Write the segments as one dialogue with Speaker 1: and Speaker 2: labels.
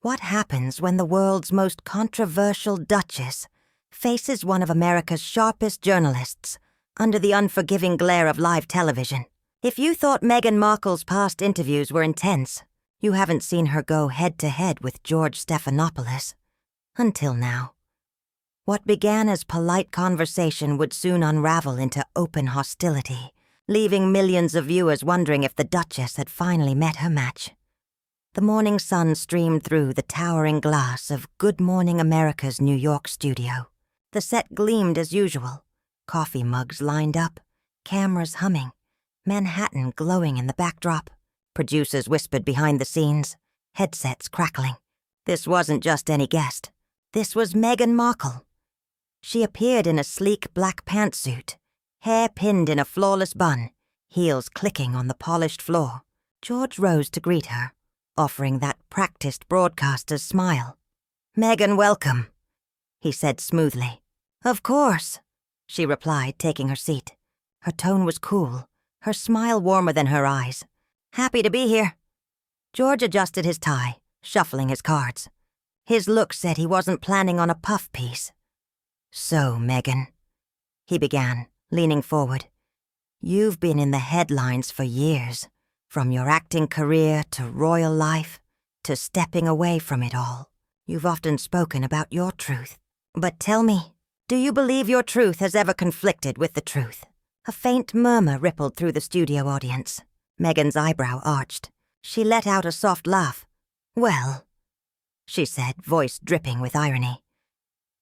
Speaker 1: What happens when the world's most controversial duchess faces one of America's sharpest journalists under the unforgiving glare of live television? If you thought Meghan Markle's past interviews were intense, you haven't seen her go head-to-head with George Stephanopoulos. Until now. What began as polite conversation would soon unravel into open hostility, leaving millions of viewers wondering if the Duchess had finally met her match. The morning sun streamed through the towering glass of Good Morning America's New York studio. The set gleamed as usual, coffee mugs lined up, cameras humming, Manhattan glowing in the backdrop. Producers whispered behind the scenes, headsets crackling. This wasn't just any guest. This was Meghan Markle. She appeared in a sleek black pantsuit, hair pinned in a flawless bun, heels clicking on the polished floor. George rose to greet her, offering that practiced broadcaster's smile. "Meghan, welcome," he said smoothly. "Of course," she replied, taking her seat. Her tone was cool, her smile warmer than her eyes. "Happy to be here." George adjusted his tie, shuffling his cards. His look said he wasn't planning on a puff piece. "So, Meghan," he began, leaning forward, "you've been in the headlines for years, from your acting career to royal life, to stepping away from it all. You've often spoken about your truth. But tell me, do you believe your truth has ever conflicted with the truth?" A faint murmur rippled through the studio audience. Meghan's eyebrow arched. She let out a soft laugh. "Well," she said, voice dripping with irony,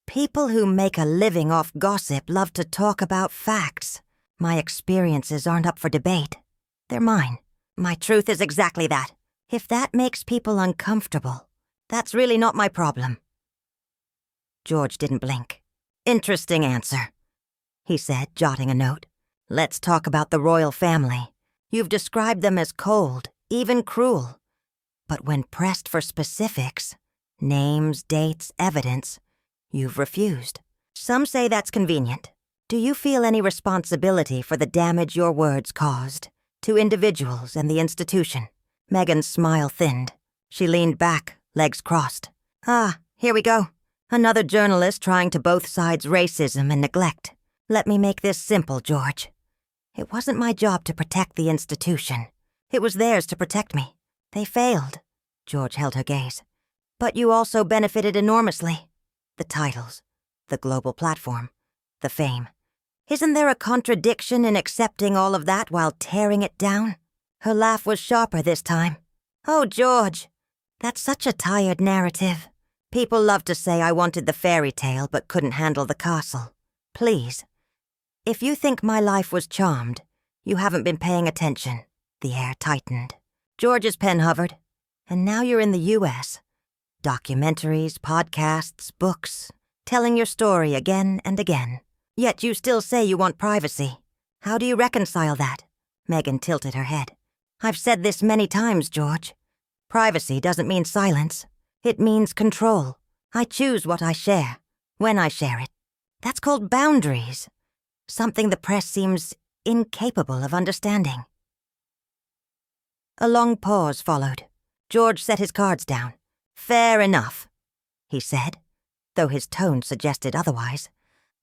Speaker 1: "people who make a living off gossip love to talk about facts. My experiences aren't up for debate. They're mine. My truth is exactly that. If that makes people uncomfortable, that's really not my problem." George didn't blink. "Interesting answer," he said, jotting a note. "Let's talk about the royal family. You've described them as cold, even cruel. But when pressed for specifics, names, dates, evidence, you've refused. Some say that's convenient. Do you feel any responsibility for the damage your words caused to individuals and the institution?" Meghan's smile thinned. She leaned back, legs crossed. "Ah, here we go. Another journalist trying to both sides racism and neglect. Let me make this simple, George. It wasn't my job to protect the institution. It was theirs to protect me. They failed." George held her gaze. "But you also benefited enormously. The titles, the global platform, the fame. Isn't there a contradiction in accepting all of that while tearing it down?" Her laugh was sharper this time. "Oh, George, that's such a tired narrative. People love to say I wanted the fairy tale but couldn't handle the castle. Please. If you think my life was charmed, you haven't been paying attention." The air tightened. George's pen hovered. "And now you're in the U.S. Documentaries, podcasts, books, telling your story again and again. Yet you still say you want privacy. How do you reconcile that?" Meghan tilted her head. "I've said this many times, George. Privacy doesn't mean silence. It means control. I choose what I share, when I share it. That's called boundaries. Something the press seems incapable of understanding." A long pause followed. George set his cards down. "Fair enough," he said, though his tone suggested otherwise.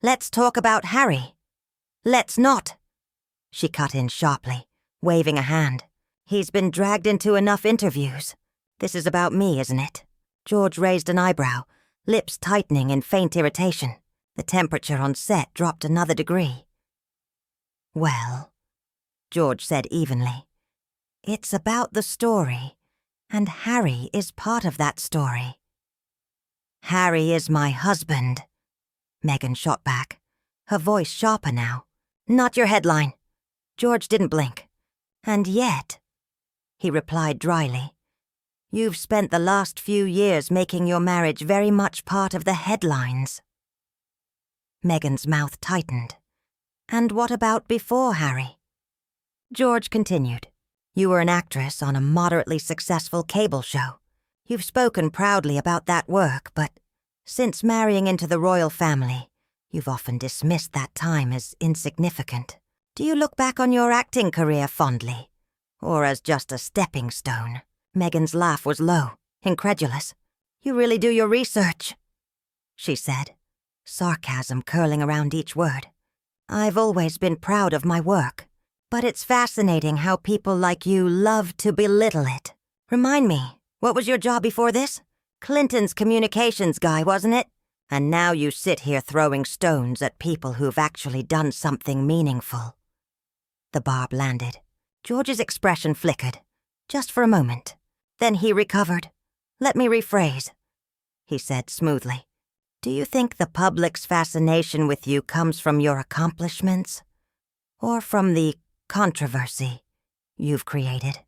Speaker 1: "Let's talk about Harry." "Let's not," she cut in sharply, waving a hand. "He's been dragged into enough interviews. This is about me, isn't it?" George raised an eyebrow, lips tightening in faint irritation. The temperature on set dropped another degree. "Well," George said evenly, "it's about the story, and Harry is part of that story." "Harry is my husband," Meghan shot back, her voice sharper now. "Not your headline." George didn't blink. "And yet," he replied dryly, "you've spent the last few years making your marriage very much part of the headlines." Meghan's mouth tightened. "And what about before Harry?" George continued. "You were an actress on a moderately successful cable show. You've spoken proudly about that work, but since marrying into the royal family, you've often dismissed that time as insignificant. Do you look back on your acting career fondly, or as just a stepping stone?" Meghan's laugh was low, incredulous. You really do your research," she said, sarcasm curling around each word. "I've always been proud of my work, but it's fascinating how people like you love to belittle it. Remind me, what was your job before this? Clinton's communications guy, wasn't it? And now you sit here throwing stones at people who've actually done something meaningful." The barb landed. George's expression flickered, just for a moment. Then he recovered. "Let me rephrase," he said smoothly. "Do you think the public's fascination with you comes from your accomplishments? Or from the controversy you've created?"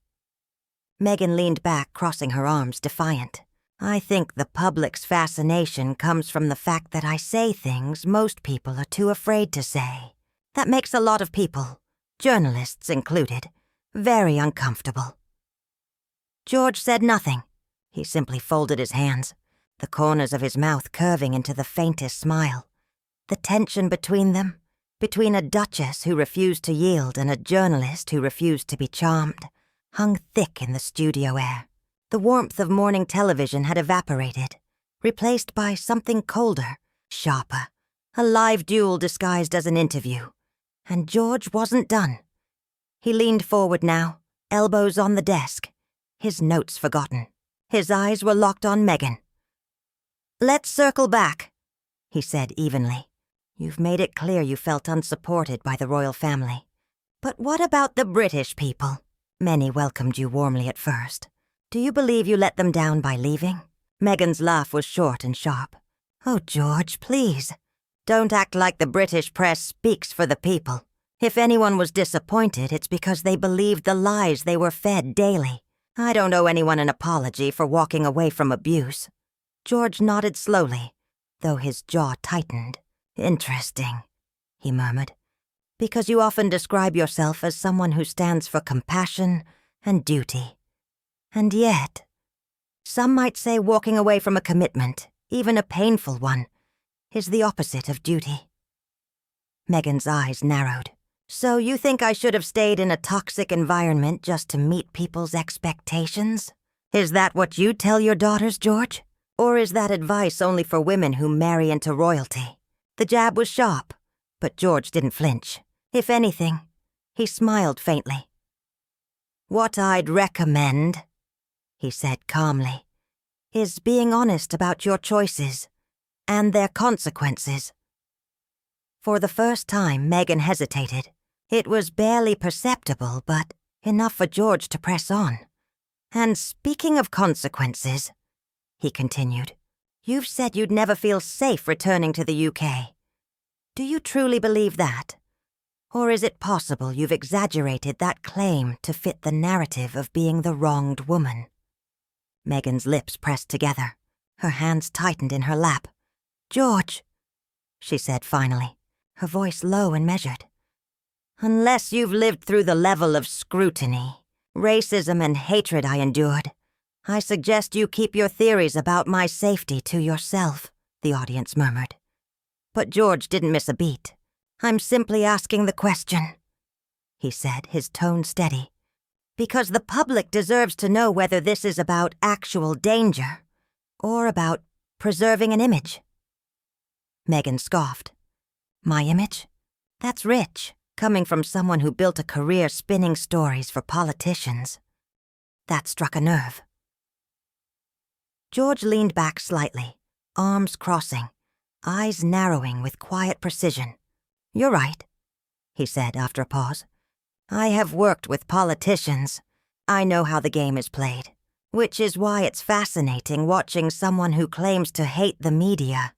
Speaker 1: Meghan leaned back, crossing her arms, defiant. "I think the public's fascination comes from the fact that I say things most people are too afraid to say. That makes a lot of people, journalists included, very uncomfortable." George said nothing. He simply folded his hands, the corners of his mouth curving into the faintest smile. The tension between them, between a duchess who refused to yield and a journalist who refused to be charmed, hung thick in the studio air. The warmth of morning television had evaporated, replaced by something colder, sharper, a live duel disguised as an interview. And George wasn't done. He leaned forward now, elbows on the desk, his notes forgotten. His eyes were locked on Meghan. "Let's circle back," he said evenly. "You've made it clear you felt unsupported by the royal family. But what about the British people? Many welcomed you warmly at first. Do you believe you let them down by leaving?" Meghan's laugh was short and sharp. "Oh, George, please. Don't act like the British press speaks for the people. If anyone was disappointed, it's because they believed the lies they were fed daily. I don't owe anyone an apology for walking away from abuse." George nodded slowly, though his jaw tightened. "Interesting," he murmured. "Because you often describe yourself as someone who stands for compassion and duty. And yet, some might say walking away from a commitment, even a painful one, is the opposite of duty." Meghan's eyes narrowed. "So you think I should have stayed in a toxic environment just to meet people's expectations? Is that what you tell your daughters, George? Or is that advice only for women who marry into royalty?" The jab was sharp, but George didn't flinch. If anything, he smiled faintly. "What I'd recommend," he said calmly, "is being honest about your choices and their consequences." For the first time, Meghan hesitated. It was barely perceptible, but enough for George to press on. "And speaking of consequences," he continued, "you've said you'd never feel safe returning to the UK. Do you truly believe that? Or is it possible you've exaggerated that claim to fit the narrative of being the wronged woman?" Meghan's lips pressed together. Her hands tightened in her lap. "George," she said finally, her voice low and measured, "unless you've lived through the level of scrutiny, racism, and hatred I endured, I suggest you keep your theories about my safety to yourself," the audience murmured. But George didn't miss a beat. "I'm simply asking the question," he said, his tone steady, "because the public deserves to know whether this is about actual danger or about preserving an image." Meghan scoffed. "My image? That's rich, coming from someone who built a career spinning stories for politicians." That struck a nerve. George leaned back slightly, arms crossing, eyes narrowing with quiet precision. "You're right," he said after a pause. "I have worked with politicians. I know how the game is played, which is why it's fascinating watching someone who claims to hate the media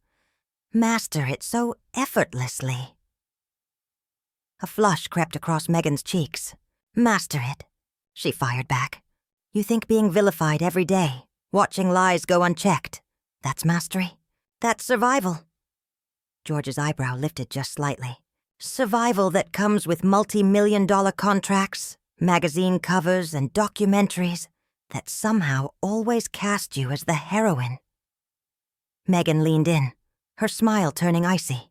Speaker 1: master it so effortlessly." A flush crept across Meghan's cheeks. "Master it," she fired back. "You think being vilified every day, watching lies go unchecked, that's mastery? That's survival?" George's eyebrow lifted just slightly. "Survival that comes with multi-million-dollar contracts, magazine covers, and documentaries that somehow always cast you as the heroine." Meghan leaned in, her smile turning icy.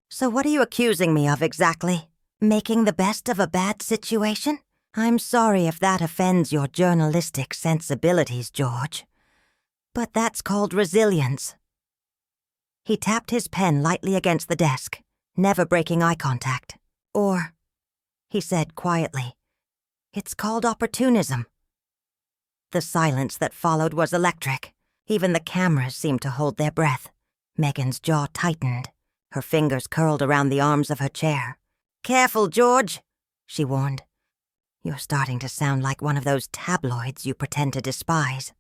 Speaker 1: "So what are you accusing me of exactly? Making the best of a bad situation? I'm sorry if that offends your journalistic sensibilities, George. But that's called resilience. He tapped his pen lightly against the desk, never breaking eye contact. Or, he said quietly, it's called opportunism. The silence that followed was electric. Even the cameras seemed to hold their breath. Meghan's jaw tightened. Her fingers curled around the arms of her chair. "Careful, George," she warned. "You're starting to sound like one of those tabloids you pretend to despise."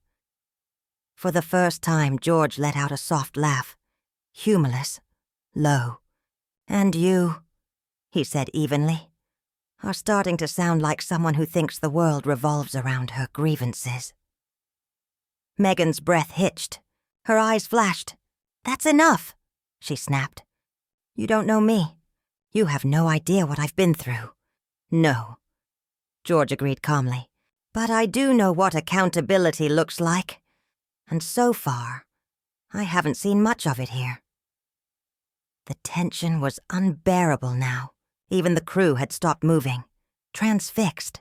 Speaker 1: For the first time, George let out a soft laugh. Humorless. Low. "And you," he said evenly, "are starting to sound like someone who thinks the world revolves around her grievances." Meghan's breath hitched. Her eyes flashed. "That's enough," she snapped. "You don't know me. You have no idea what I've been through." "No," George agreed calmly. "But I do know what accountability looks like. And so far, I haven't seen much of it here." The tension was unbearable now. Even the crew had stopped moving, transfixed.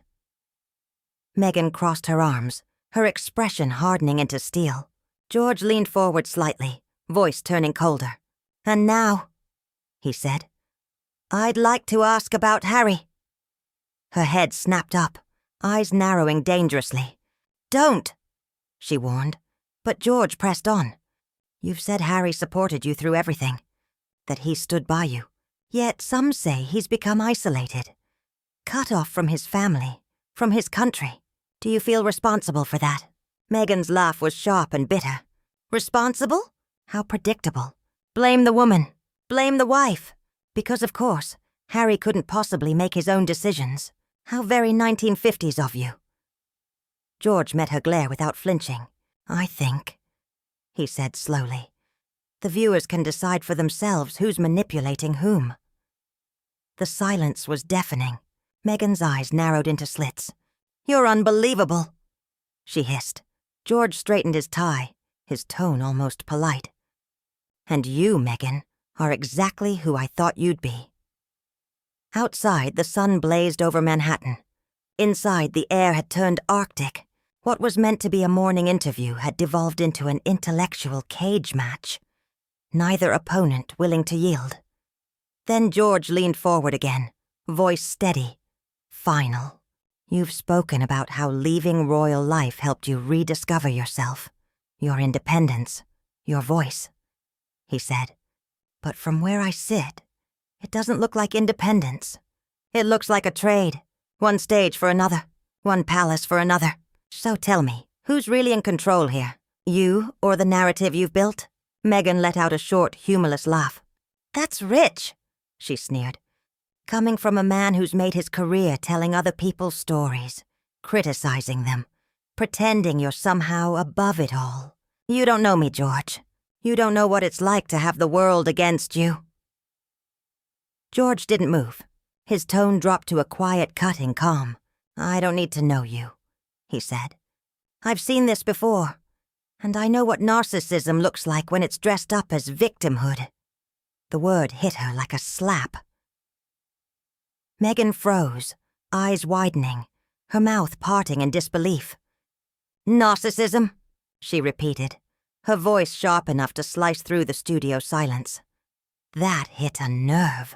Speaker 1: Meghan crossed her arms, her expression hardening into steel. George leaned forward slightly, voice turning colder. "And now," he said, "I'd like to ask about Harry." Her head snapped up, eyes narrowing dangerously. "Don't," she warned, but George pressed on. "You've said Harry supported you through everything, that he stood by you. Yet some say he's become isolated, cut off from his family, from his country. Do you feel responsible for that?" Meghan's laugh was sharp and bitter. "Responsible? How predictable. Blame the woman. Blame the wife. Because, of course, Harry couldn't possibly make his own decisions. How very 1950s of you." George met her glare without flinching. "I think," he said slowly, "the viewers can decide for themselves who's manipulating whom." The silence was deafening. Meghan's eyes narrowed into slits. "You're unbelievable," she hissed. George straightened his tie, his tone almost polite. "And you, Meghan, are exactly who I thought you'd be." Outside, the sun blazed over Manhattan. Inside, the air had turned arctic. What was meant to be a morning interview had devolved into an intellectual cage match. Neither opponent willing to yield. Then George leaned forward again, voice steady, final. "You've spoken about how leaving royal life helped you rediscover yourself, your independence, your voice," he said. "But from where I sit, it doesn't look like independence. It looks like a trade, one stage for another, one palace for another. So tell me, who's really in control here? You or the narrative you've built?" Meghan let out a short, humorless laugh. "That's rich," she sneered. "Coming from a man who's made his career telling other people's stories, criticizing them, pretending you're somehow above it all. You don't know me, George. You don't know what it's like to have the world against you." George didn't move. His tone dropped to a quiet, cutting calm. "I don't need to know you," he said. "I've seen this before, and I know what narcissism looks like when it's dressed up as victimhood." The word hit her like a slap. Meghan froze, eyes widening, her mouth parting in disbelief. "Narcissism?" she repeated, her voice sharp enough to slice through the studio silence. That hit a nerve.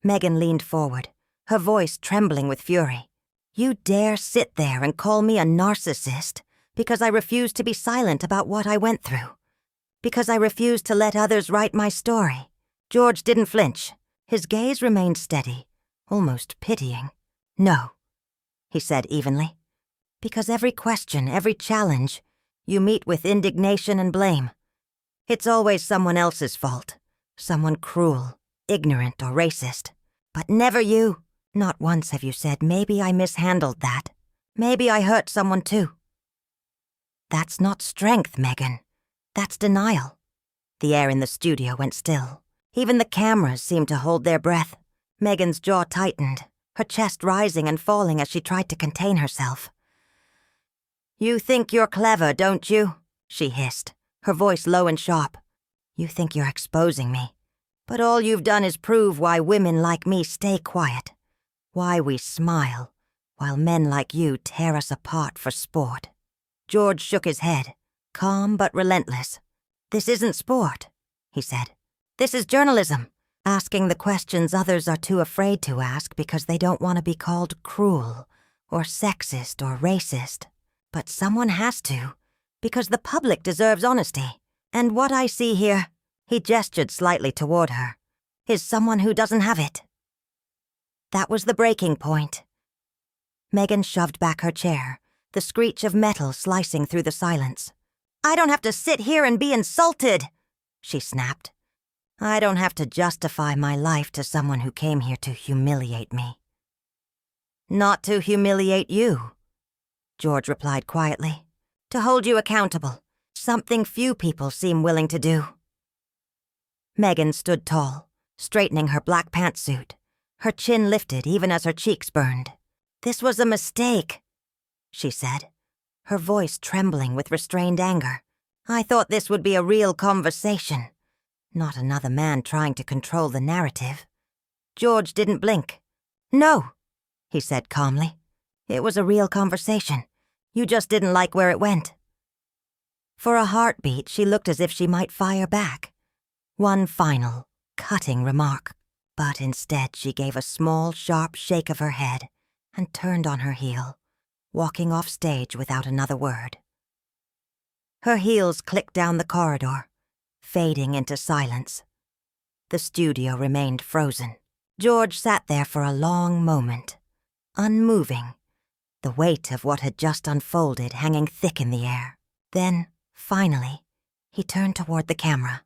Speaker 1: Meghan leaned forward, her voice trembling with fury. "You dare sit there and call me a narcissist because I refuse to be silent about what I went through, because I refuse to let others write my story." George didn't flinch. His gaze remained steady, almost pitying. "No," he said evenly, "because every question, every challenge, you meet with indignation and blame. It's always someone else's fault, someone cruel, ignorant, or racist. But never you. Not once have you said, maybe I mishandled that. Maybe I hurt someone too." "That's not strength, Meghan. That's denial." The air in the studio went still. Even the cameras seemed to hold their breath. Meghan's jaw tightened, her chest rising and falling as she tried to contain herself. "You think you're clever, don't you?" she hissed, her voice low and sharp. "You think you're exposing me. But all you've done is prove why women like me stay quiet, why we smile, while men like you tear us apart for sport." George shook his head, calm but relentless. "This isn't sport," he said. "This is journalism, asking the questions others are too afraid to ask because they don't want to be called cruel or sexist or racist. But someone has to, because the public deserves honesty. And what I see here," he gestured slightly toward her, "is someone who doesn't have it." That was the breaking point. Meghan shoved back her chair, the screech of metal slicing through the silence. "I don't have to sit here and be insulted," she snapped. "I don't have to justify my life to someone who came here to humiliate me." "Not to humiliate you," George replied quietly. "To hold you accountable, something few people seem willing to do." Meghan stood tall, straightening her black pantsuit, her chin lifted even as her cheeks burned. "This was a mistake," she said, her voice trembling with restrained anger. "I thought this would be a real conversation, not another man trying to control the narrative." George didn't blink. "No," he said calmly. "It was a real conversation. You just didn't like where it went." For a heartbeat, she looked as if she might fire back. One final, cutting remark. But instead she gave a small, sharp shake of her head and turned on her heel, walking off stage without another word. Her heels clicked down the corridor, fading into silence. The studio remained frozen. George sat there for a long moment, unmoving, the weight of what had just unfolded hanging thick in the air. Then, finally, he turned toward the camera.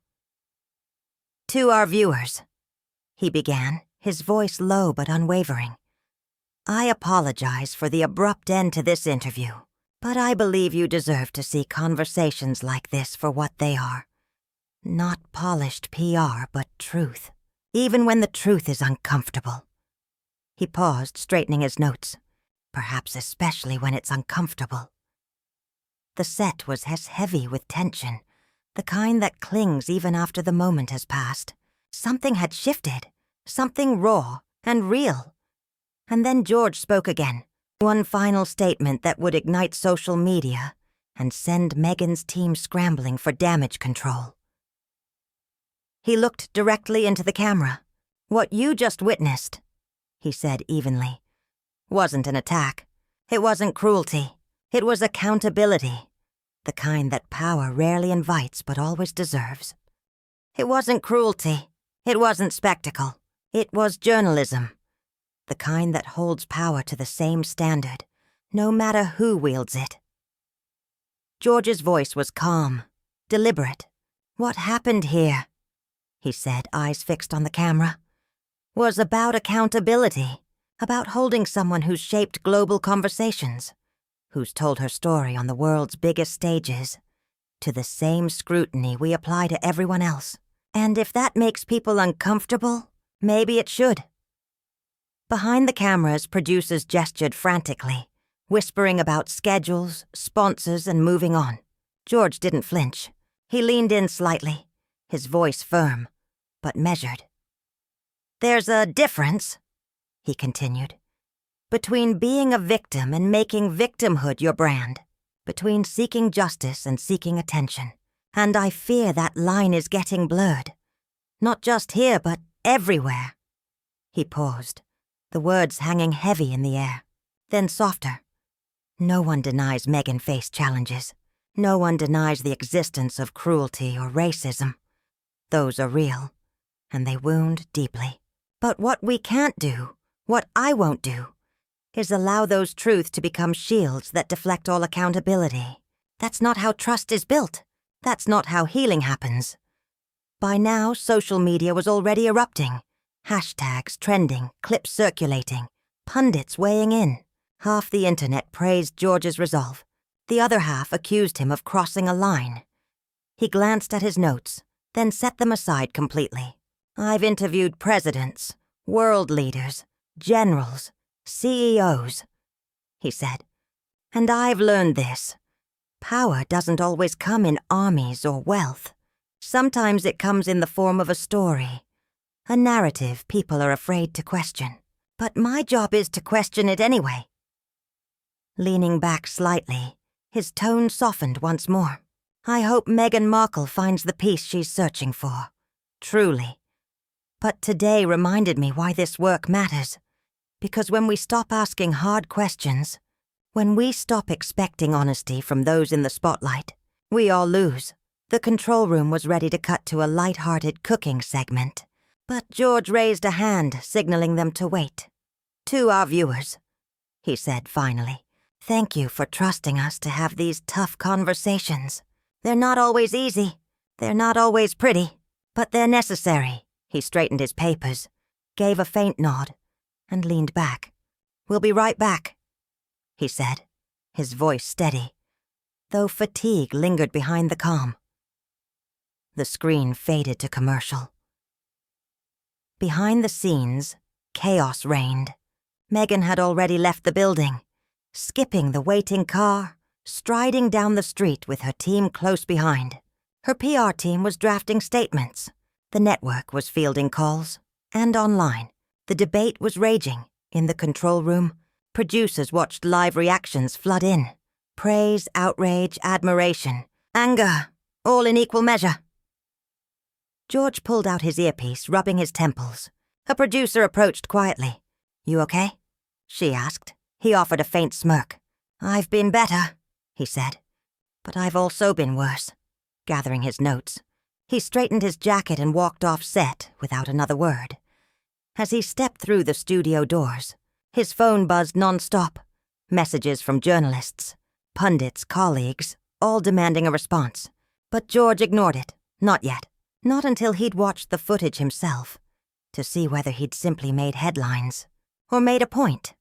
Speaker 1: "To our viewers," he began, his voice low but unwavering. "I apologize for the abrupt end to this interview, but I believe you deserve to see conversations like this for what they are. Not polished PR, but truth, even when the truth is uncomfortable." He paused, straightening his notes, perhaps especially when it's uncomfortable. The set was as heavy with tension, the kind that clings even after the moment has passed. Something had shifted, something raw and real. And then George spoke again, one final statement that would ignite social media and send Meghan's team scrambling for damage control. He looked directly into the camera. "What you just witnessed," he said evenly, "wasn't an attack. It wasn't cruelty. It was accountability, the kind that power rarely invites but always deserves. It wasn't cruelty. It wasn't spectacle. It was journalism, the kind that holds power to the same standard, no matter who wields it." George's voice was calm, deliberate. "What happened here," he said, eyes fixed on the camera, "was about accountability, about holding someone who's shaped global conversations, who's told her story on the world's biggest stages, to the same scrutiny we apply to everyone else. And if that makes people uncomfortable, maybe it should." Behind the cameras, producers gestured frantically, whispering about schedules, sponsors, and moving on. George didn't flinch. He leaned in slightly, his voice firm, but measured. "There's a difference," he continued, "between being a victim and making victimhood your brand, between seeking justice and seeking attention. And I fear that line is getting blurred. Not just here, but everywhere." He paused, the words hanging heavy in the air, then softer. "No one denies Meghan faced challenges. No one denies the existence of cruelty or racism. Those are real, and they wound deeply. But what we can't do, what I won't do, is allow those truths to become shields that deflect all accountability. That's not how trust is built. That's not how healing happens." By now, social media was already erupting. Hashtags trending, clips circulating, pundits weighing in. Half the internet praised George's resolve. The other half accused him of crossing a line. He glanced at his notes, then set them aside completely. "I've interviewed presidents, world leaders, generals, CEOs," he said. "And I've learned this. Power doesn't always come in armies or wealth. Sometimes it comes in the form of a story, a narrative people are afraid to question. But my job is to question it anyway." Leaning back slightly, his tone softened once more. I hope Meghan Markle finds the peace she's searching for. Truly. But today reminded me why this work matters. Because when we stop asking hard questions, when we stop expecting honesty from those in the spotlight, we all lose. The control room was ready to cut to a light-hearted cooking segment, but George raised a hand, signaling them to wait. "To our viewers," he said finally, "thank you for trusting us to have these tough conversations. They're not always easy. They're not always pretty, but they're necessary." He straightened his papers, gave a faint nod, and leaned back. "We'll be right back," he said, his voice steady, though fatigue lingered behind the calm. The screen faded to commercial. Behind the scenes, chaos reigned. Meghan had already left the building, skipping the waiting car, striding down the street with her team close behind. Her PR team was drafting statements. The network was fielding calls. And online, the debate was raging. In the control room, producers watched live reactions flood in. Praise, outrage, admiration, anger, all in equal measure. George pulled out his earpiece, rubbing his temples. A producer approached quietly. "You okay?" she asked. He offered a faint smirk. "I've been better," he said. "But I've also been worse." Gathering his notes, he straightened his jacket and walked off set without another word. As he stepped through the studio doors, his phone buzzed nonstop. Messages from journalists, pundits, colleagues, all demanding a response. But George ignored it. Not yet. Not until he'd watched the footage himself, to see whether he'd simply made headlines, or made a point.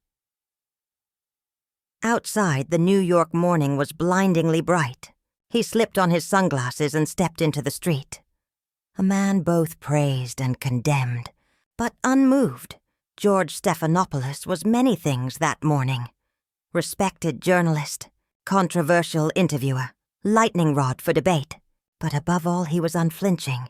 Speaker 1: Outside, the New York morning was blindingly bright. He slipped on his sunglasses and stepped into the street. A man both praised and condemned, but unmoved. George Stephanopoulos was many things that morning. Respected journalist, controversial interviewer, lightning rod for debate. But above all, he was unflinching.